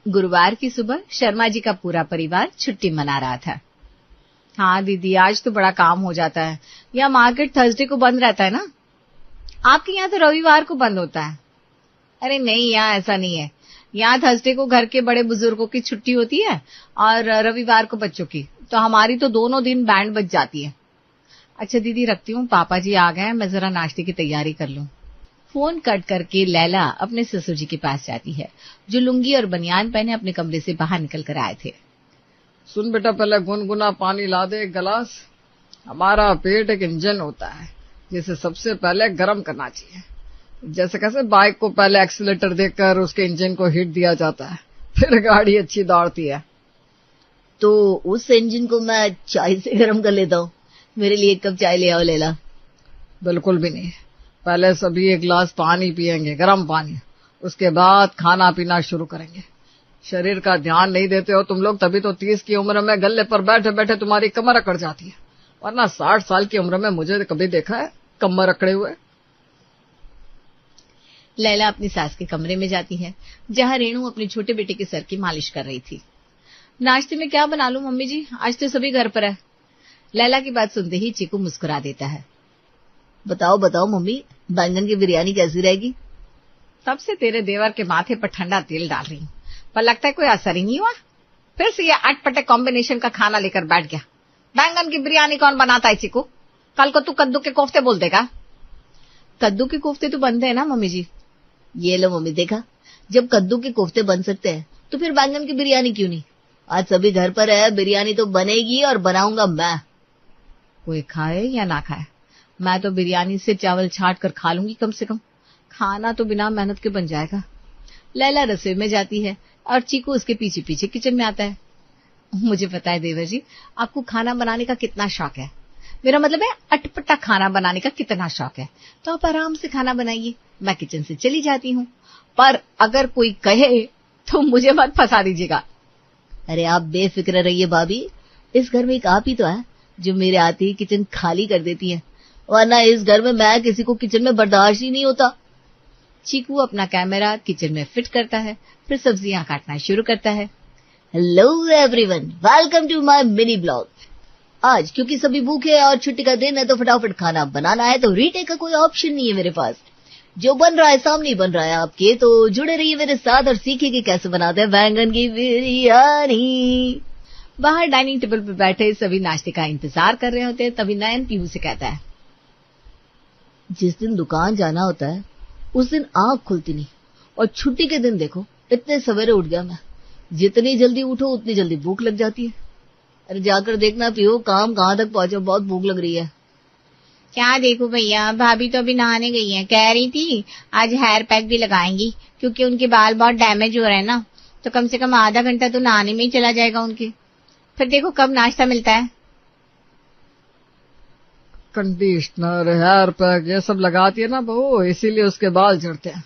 गुरुवार की सुबह शर्मा जी का पूरा परिवार छुट्टी मना रहा था। हाँ दीदी, आज तो बड़ा काम हो जाता है। यहाँ मार्केट थर्सडे को बंद रहता है ना? आपके यहाँ तो रविवार को बंद होता है। अरे नहीं, यहाँ ऐसा नहीं है। यहाँ थर्सडे को घर के बड़े बुजुर्गों की छुट्टी होती है और रविवार को बच्चों की। तो हमारी तो दोनों दिन बैंड बज जाती है। अच्छा दीदी, रखती हूँ, पापा जी आ गए हैं, मैं जरा नाश्ते की तैयारी कर लूँ। फोन कट करके लैला अपने ससुर जी के पास जाती है, जो लुंगी और बनियान पहने अपने कमरे से बाहर निकल कर आए थे। सुन बेटा, पहले गुनगुना पानी ला दे एक गिलास। हमारा पेट एक इंजन होता है जिसे सबसे पहले गर्म करना चाहिए। जैसे कैसे बाइक को पहले एक्सीलेटर देकर उसके इंजन को हिट दिया जाता है, फिर गाड़ी अच्छी दौड़ती है। तो उस इंजन को मैं चाय से गर्म कर लेता हूँ। मेरे लिए एक कप चाय ले आओ लैला। बिल्कुल भी नहीं, पहले सभी एक गिलास पानी पियेंगे, गर्म पानी। उसके बाद खाना पीना शुरू करेंगे। शरीर का ध्यान नहीं देते हो तुम लोग, तभी तो 30 की उम्र में गल्ले पर बैठे बैठे तुम्हारी कमर अकड़ जाती है, वरना 60 साल की उम्र में मुझे कभी देखा है कमर अकड़े हुए? लैला अपनी सास के कमरे में जाती है, जहां रेणु अपने छोटे बेटे के सर की मालिश कर रही थी। नाश्ते में क्या बना लूं मम्मी जी, आज तो सभी घर पर है। लैला की बात सुनते ही चीकू मुस्कुरा देता है। बताओ बताओ मम्मी, बैंगन की बिरयानी कैसी रहेगी? तब से तेरे देवर के माथे पर ठंडा तेल डाल रही हूँ, पर लगता है कोई असर ही नहीं हुआ। फिर से ये अटपटे कॉम्बिनेशन का खाना लेकर बैठ गया। बैंगन की बिरयानी कौन बनाता है चीकू? कल को तू कद्दू के कोफ्ते बोल देगा। कद्दू के कोफ्ते तो बनते हैं ना मम्मी जी। ये लो मम्मी, देखा, जब कद्दू के कोफ्ते बन सकते हैं तो फिर बैंगन की बिरयानी क्यों नहीं? आज सभी घर पर है, बिरयानी तो बनेगी और बनाऊंगा मैं। कोई खाए या ना खाए, मैं तो बिरयानी से चावल छाट कर खा लूंगी। कम से कम खाना तो बिना मेहनत के बन जाएगा। लैला रसोई में जाती है और चीकू उसके पीछे पीछे किचन में आता है। मुझे पता है देवर जी, आपको खाना बनाने का कितना शौक है। मेरा मतलब है अटपटा खाना बनाने का कितना शौक है। तो आप आराम से खाना बनाइए, मैं किचन से चली जाती हूँ। पर अगर कोई कहे तो मुझे मत फंसा दीजिएगा। अरे आप बेफिक्र रहिए भाभी, इस घर में एक आप ही तो है जो मेरे आते ही किचन खाली कर देती है, वरना इस घर में मैं किसी को किचन में बर्दाश्त ही नहीं होता। चीकू अपना कैमरा किचन में फिट करता है, फिर सब्जियां काटना शुरू करता है। Hello everyone, welcome to my mini blog. आज क्योंकि सभी भूखे हैं और छुट्टी का दिन है तो फटाफट खाना बनाना है, तो रीटेक का कोई ऑप्शन नहीं है मेरे पास। जो बन रहा है सामने बन रहा है आपके, तो जुड़े रहिए मेरे साथ और सीखिए कि कैसे बनाते हैं बैंगन की बिरयानी। बाहर डाइनिंग टेबल पर बैठे सभी नाश्ते का इंतजार कर रहे होते हैं, तभी नयन पीहू से कहता है, जिस दिन दुकान जाना होता है उस दिन आंख खुलती नहीं, और छुट्टी के दिन देखो इतने सवेरे उठ गया मैं। जितनी जल्दी उठो उतनी जल्दी भूख लग जाती है। अरे जाकर देखना पीहू, काम कहाँ तक पहुंचा, बहुत भूख लग रही है। क्या देखो भैया, भाभी तो अभी नहाने गई है, कह रही थी आज हेयर पैक भी लगाएंगी क्योंकि उनके बाल बहुत डैमेज हो रहे हैं ना, तो कम से कम आधा घंटा तो नहाने में ही चला जाएगा उनके। फिर देखो कब नाश्ता मिलता है। कंडीशनर, हेयर पैक ये सब लगाती है ना बहू, इसीलिए उसके बाल झड़ते हैं।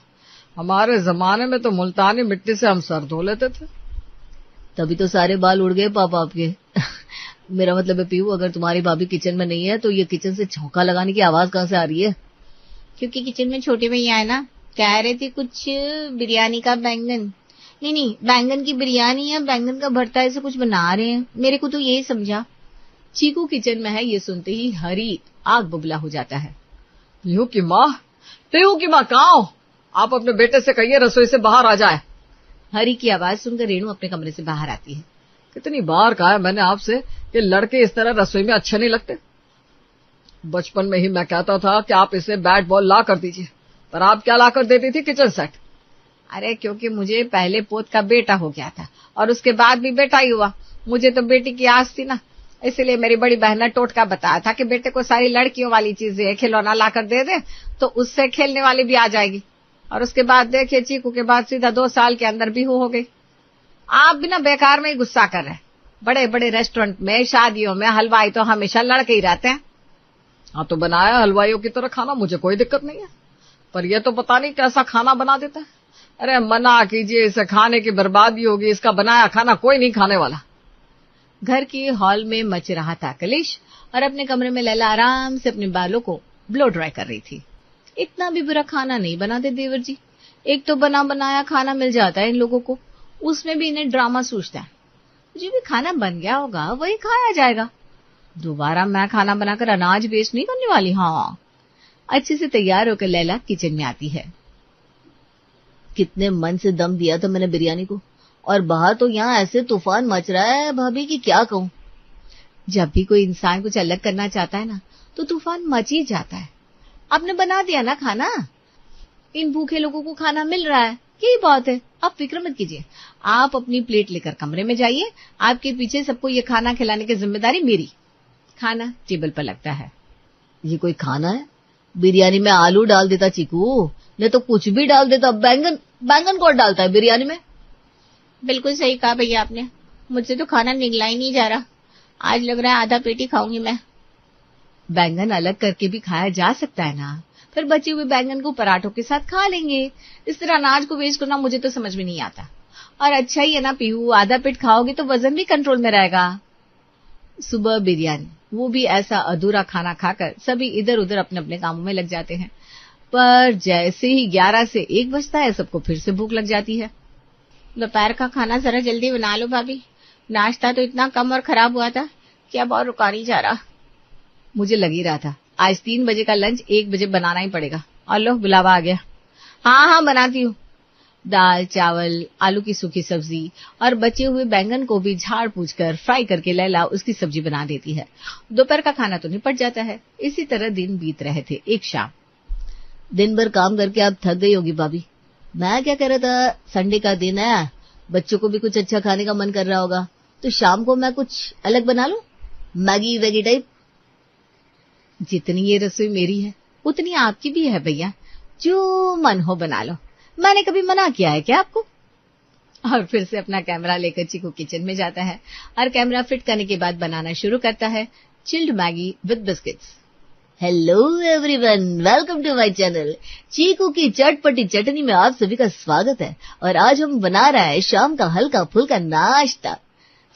हमारे जमाने में तो मुल्तानी मिट्टी से हम सर धो लेते थे। तभी तो सारे बाल उड़ गए पापा आपके। मेरा मतलब है पीहू, अगर तुम्हारी भाभी किचन में नहीं है तो ये किचन से छौंका लगाने की आवाज कहाँ से आ रही है? क्योंकि किचन में छोटे भैया है ना, कह रहे थे कुछ बिरयानी का बैंगन नहीं बैंगन की बिरयानी या बैंगन का भरता ऐसे कुछ बना रहे हैं, मेरे को तो यही समझा। चीकू किचन में है, ये सुनते ही हरी आग बबूला हो जाता है। पीहू की माँ कहाँ हो? आप अपने बेटे से कहिए रसोई से बाहर आ जाए। हरी की आवाज सुनकर रेणु अपने कमरे से बाहर आती है। कितनी बार कहा है मैंने आपसे कि लड़के इस तरह रसोई में अच्छे नहीं लगते। बचपन में ही मैं कहता था कि आप इसे बैट बॉल ला कर दीजिए, पर आप क्या ला कर देती थी? Kitchen set. अरे क्योंकि मुझे पहले पोत का बेटा हो गया था और उसके बाद भी बेटा ही हुआ। मुझे तो बेटी की आस थी ना, इसलिए मेरी बड़ी बहन ने टोटका बताया था कि बेटे को सारी लड़कियों वाली चीजें खिलौना ला कर दे दे तो उससे खेलने वाली भी आ जाएगी। और उसके बाद देखिए, चीकू के बाद सीधा 2 साल के अंदर भी हो गई। आप भी ना बेकार में ही गुस्सा कर रहे हैं। बड़े बड़े रेस्टोरेंट में, शादियों में हलवाई तो हमेशा लड़के ही रहते हैं। हाँ तो बनाया हलवाइयों की तरह खाना, मुझे कोई दिक्कत नहीं है, पर यह तो पता नहीं कैसा खाना बना देता है। अरे मना कीजिए, इसे खाने की बर्बादी होगी, इसका बनाया खाना कोई नहीं खाने वाला। घर के हॉल में मच रहा था कलेश और अपने कमरे में लैला आराम से अपने बालों को ब्लो ड्राई कर रही थी। इतना भी बुरा खाना नहीं बनाते देवर जी, एक तो बना बनाया खाना मिल जाता है इन लोगों को, उसमें भी इन्हें ड्रामा सूझता है। जो भी खाना बन गया होगा वही खाया जाएगा। दोबारा मैं खाना बनाकर अनाज वेस्ट नहीं करने वाली। हाँ। अच्छे से तैयार होकर लैला किचन में आती है। कितने मन से दम दिया था मैंने बिरयानी को, और बाहर तो यहाँ ऐसे तूफान मच रहा है भाभी कि क्या कहूँ। जब भी कोई इंसान कुछ अलग करना चाहता है ना, तो तूफान मच ही जाता है। आपने बना दिया ना खाना, इन भूखे लोगों को खाना मिल रहा है, यही बात है। आप फिक्र मत कीजिए, आप अपनी प्लेट लेकर कमरे में जाइए। आपके पीछे सबको ये खाना खिलाने की जिम्मेदारी मेरी। खाना टेबल पर लगता है। ये कोई खाना है? बिरयानी में आलू डाल देता चीकू, नहीं तो कुछ भी डाल देता। बैंगन कौन डालता है बिरयानी में? बिल्कुल सही कहा भैया आपने, मुझसे तो खाना निगला ही नहीं जा रहा। आज लग रहा है आधा पेट ही खाऊंगी मैं। बैंगन अलग करके भी खाया जा सकता है ना, फिर बचे हुए बैंगन को पराठों के साथ खा लेंगे। इस तरह अनाज को वेस्ट करना मुझे तो समझ में नहीं आता। और अच्छा ही है ना पीहू, आधा पेट खाओगे तो वजन भी कंट्रोल में रहेगा। सुबह बिरयानी, वो भी ऐसा अधूरा खाना खाकर सभी इधर उधर अपने अपने कामों में लग जाते हैं। पर जैसे ही 11 से 1 बजता है, सबको फिर से भूख लग जाती है। दोपहर का खाना जरा जल्दी बना लो भाभी, नाश्ता तो इतना कम और खराब हुआ था कि अब और रुका नहीं जा रहा। मुझे लग ही रहा था आज 3 बजे का लंच 1 बजे बनाना ही पड़ेगा। और लो बुलावा आ गया। हाँ बनाती हूँ। दाल चावल, आलू की सूखी सब्जी और बचे हुए बैंगन को भी झाड़ पूछ कर फ्राई करके लैला उसकी सब्जी बना देती है। दोपहर का खाना तो निपट जाता है। इसी तरह दिन बीत रहे थे। एक शाम। दिन भर काम करके आप थक गई होगी भाभी। मैं क्या कह रहा था, संडे का दिन है, बच्चों को भी कुछ अच्छा खाने का मन कर रहा होगा, तो शाम को मैं कुछ अलग बना लूं, मैगी वैगी टाइप। जितनी ये रसोई मेरी है उतनी आपकी भी है भैया, जो मन हो बना लो। मैंने कभी मना किया है क्या आपको? और फिर से अपना कैमरा लेकर चीकू किचन में जाता है और कैमरा फिट करने के बाद बनाना शुरू करता है chilled Maggi with biscuits. Hello everyone, welcome to my channel. चीकू की चटपटी चटनी में आप सभी का स्वागत है। और आज हम बना रहा है शाम का हल्का फुल्का नाश्ता।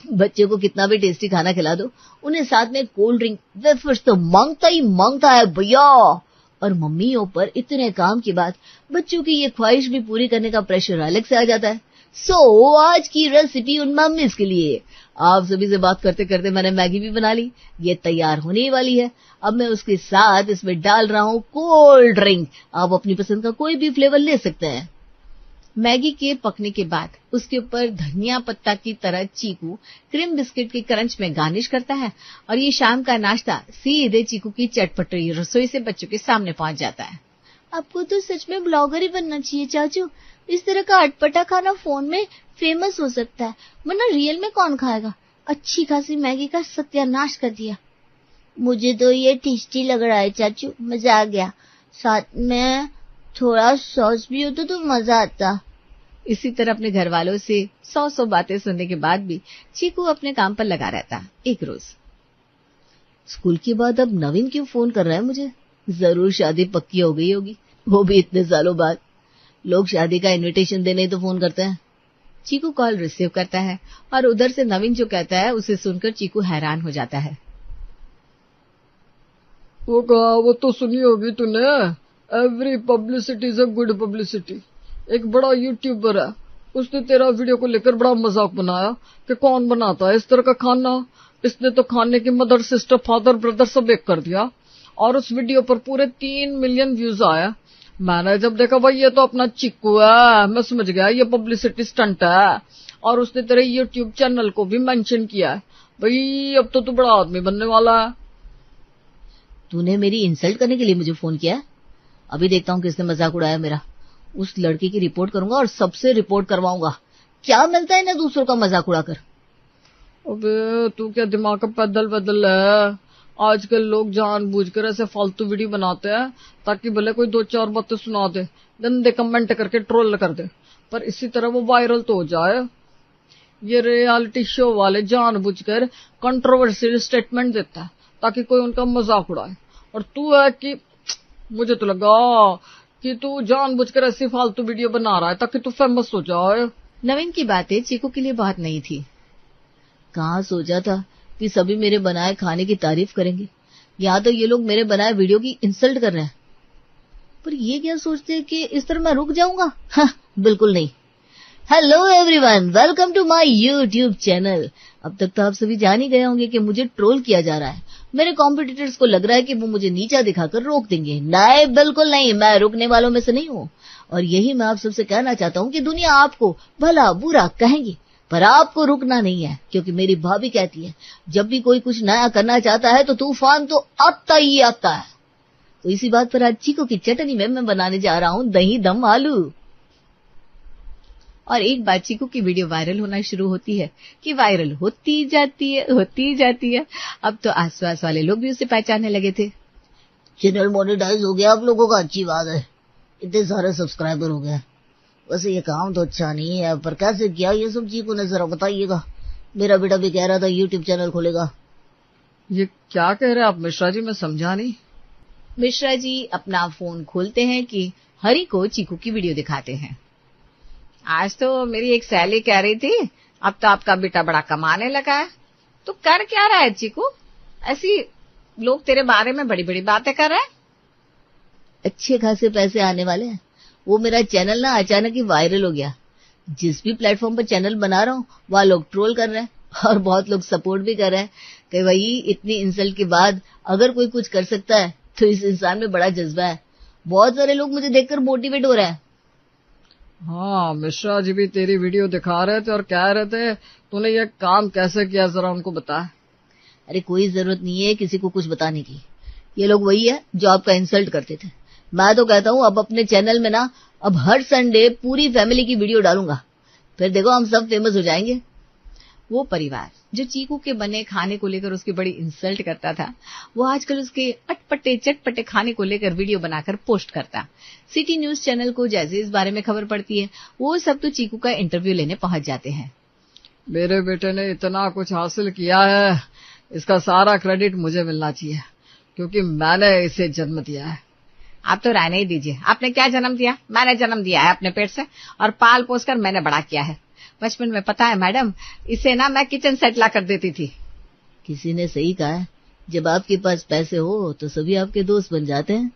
बच्चों को कितना भी टेस्टी खाना खिला दो, उन्हें साथ में कोल्ड ड्रिंक वेफर्स तो मांगता ही मांगता है भैया। और मम्मियों पर इतने काम के बाद बच्चों की ये ख्वाहिश भी पूरी करने का प्रेशर अलग से आ जाता है। सो आज की रेसिपी उन मम्मीज के लिए। आप सभी से बात करते करते मैंने मैगी भी बना ली, ये तैयार होने ही वाली है। अब मैं उसके साथ इसमें डाल रहा हूँ कोल्ड ड्रिंक। आप अपनी पसंद का कोई भी फ्लेवर ले सकते हैं। मैगी के पकने के बाद उसके ऊपर धनिया पत्ता की तरह चीकू क्रीम बिस्किट के क्रंच में गार्निश करता है और ये शाम का नाश्ता सीधे चीकू की चटपटी रसोई से बच्चों के सामने पहुंच जाता है। आपको तो सच में ब्लॉगर ही बनना चाहिए चाचू। इस तरह का अटपटा खाना फोन में फेमस हो सकता है, वरना रियल में कौन खाएगा। अच्छी खासी मैगी का सत्यानाश कर दिया। मुझे तो ये टेस्टी लग रहा है चाचू, मजा आ गया। साथ में थोड़ा सॉस भी होता तो मजा आता। इसी तरह अपने घर वालों से 100 बातें सुनने के बाद भी चीकू अपने काम पर लगा रहता। एक रोज स्कूल के बाद अब नवीन क्यों फोन कर रहा है मुझे? जरूर शादी पक्की हो गई होगी, वो भी इतने सालों बाद। लोग शादी का इनविटेशन देने ही तो फोन करते हैं। चीकू कॉल रिसीव करता है और उधर से नवीन जो कहता है उसे सुनकर चीकू हैरान हो जाता है। वो कहा, वो तो सुनी होगी तूने, every publicity is a good publicity. एक बड़ा यूट्यूबर है, उसने तेरा वीडियो को लेकर बड़ा मजाक बनाया कि कौन बनाता है इस तरह का खाना। इसने तो खाने की मदर सिस्टर फादर ब्रदर सब एक कर दिया और उस वीडियो पर पूरे 3 मिलियन व्यूज आया। मैंने जब देखा भाई ये तो अपना चिक्कू है, मैं समझ गया ये पब्लिसिटी स्टंट है। और उसने तेरे यूट्यूब चैनल को भी मेंशन किया है। भाई अब तो तू बड़ा आदमी बनने वाला है। तूने मेरी इंसल्ट करने के लिए मुझे फोन किया? अभी देखता हूँ किसने मजाक उड़ाया मेरा। उस लड़की की रिपोर्ट करूंगा और सबसे रिपोर्ट करवाऊंगा। क्या मिलता है ना दूसरों का मजाक उड़ाकर। अबे तू क्या दिमाग का पैदल बदल है? आजकल लोग जानबूझकर ऐसे फालतू वीडियो बनाते हैं ताकि भले कोई 2-4 बातें सुना दे, गंदे कमेंट करके ट्रोल कर दे, पर इसी तरह वो वायरल तो हो जाए। ये रियलिटी शो वाले जानबूझकर कंट्रोवर्शियल स्टेटमेंट देता है ताकि कोई उनका मजाक उड़ाए। और तू है कि मुझे तो लगा कि तू जानबूझकर ऐसी फालतू वीडियो बना रहा है ताकि तू फेमस हो जाए। नवीन की बातें चीकू के लिए बहुत नई थी। कहाँ सोचा था कि सभी मेरे बनाए खाने की तारीफ करेंगे। यहाँ तो ये लोग मेरे बनाए वीडियो की इंसल्ट कर रहे हैं। पर ये क्या सोचते हैं कि इस तरह मैं रुक जाऊंगा? हाँ, बिल्कुल नहीं। Hello everyone, welcome to my YouTube channel. अब तक तो आप सभी जान ही गए होंगे कि मुझे ट्रोल किया जा रहा है। मेरे कॉम्पिटिटर्स को लग रहा है कि वो मुझे नीचा दिखाकर रोक देंगे। नहीं, बिल्कुल नहीं, मैं रुकने वालों में से नहीं हूँ। और यही मैं आप सबसे कहना चाहता हूँ कि दुनिया आपको भला बुरा कहेंगी, पर आपको रुकना नहीं है, क्योंकि मेरी भाभी कहती है जब भी कोई कुछ नया करना चाहता है तो तूफान तो आता ही आता है। तो इसी बात पर आज चीकू की चटनी में मैं बनाने जा रहा हूँ दही दम आलू। और एक बार चीकू की वीडियो वायरल होना शुरू होती है कि वायरल होती जाती है। अब तो आसपास वाले लोग भी उसे पहचानने लगे थे। चैनल मोनेटाइज हो गया आप लोगों का, अच्छी बात है। इतने सारे सब्सक्राइबर हो गए। वैसे ये काम तो अच्छा नहीं है, पर कैसे किया ये सब चीकू ने, जरा बताइएगा। मेरा बेटा भी कह रहा था यूट्यूब चैनल खोलेगा। ये क्या कह रहे हैं आप मिश्रा जी, मैं समझा नहीं। मिश्रा जी अपना फोन खोलते हैं कि हरि को चीकू की वीडियो दिखाते हैं। आज तो मेरी एक सहेली कह रही थी अब तो आपका बेटा बड़ा कमाने लगा है। तो कर क्या रहा है चीकू? ऐसी लोग तेरे बारे में बड़ी बड़ी बातें कर रहे हैं। अच्छे खासे पैसे आने वाले हैं। वो मेरा चैनल ना अचानक ही वायरल हो गया। जिस भी प्लेटफॉर्म पर चैनल बना रहा हूँ वहाँ लोग ट्रोल कर रहे हैं और बहुत लोग सपोर्ट भी कर रहे हैं कि भाई इतनी इंसल्ट के बाद अगर कोई कुछ कर सकता है तो इस इंसान में बड़ा जज्बा है। बहुत सारे लोग मुझे देखकर मोटिवेट हो रहे हैं। हाँ, मिश्रा जी भी तेरी वीडियो दिखा रहे थे और कह रहे थे तूने ये काम कैसे किया, जरा उनको बता। अरे कोई जरूरत नहीं है किसी को कुछ बताने की। ये लोग वही है जो आपका इंसल्ट करते थे। मैं तो कहता हूँ अब अपने चैनल में ना अब हर संडे पूरी फैमिली की वीडियो डालूंगा, फिर देखो हम सब फेमस हो जाएंगे। वो परिवार जो चीकू के बने खाने को लेकर उसकी बड़ी इंसल्ट करता था, वो आजकल उसके अटपटे चटपटे खाने को लेकर वीडियो बनाकर पोस्ट करता। सिटी न्यूज चैनल को जैसे इस बारे में खबर पड़ती है वो सब तो चीकू का इंटरव्यू लेने पहुंच जाते हैं। मेरे बेटे ने इतना कुछ हासिल किया है, इसका सारा क्रेडिट मुझे मिलना चाहिए, क्योंकि मैंने इसे जन्म दिया है। आप तो रहने ही दीजिए। आपने क्या जन्म दिया? मैंने जन्म दिया है अपने पेट से और पाल पोस कर मैंने बड़ा किया है। बचपन में पता है मैडम, इसे ना मैं किचन सेट ला कर देती थी। किसी ने सही कहा है, जब आपके पास पैसे हो तो सभी आपके दोस्त बन जाते हैं।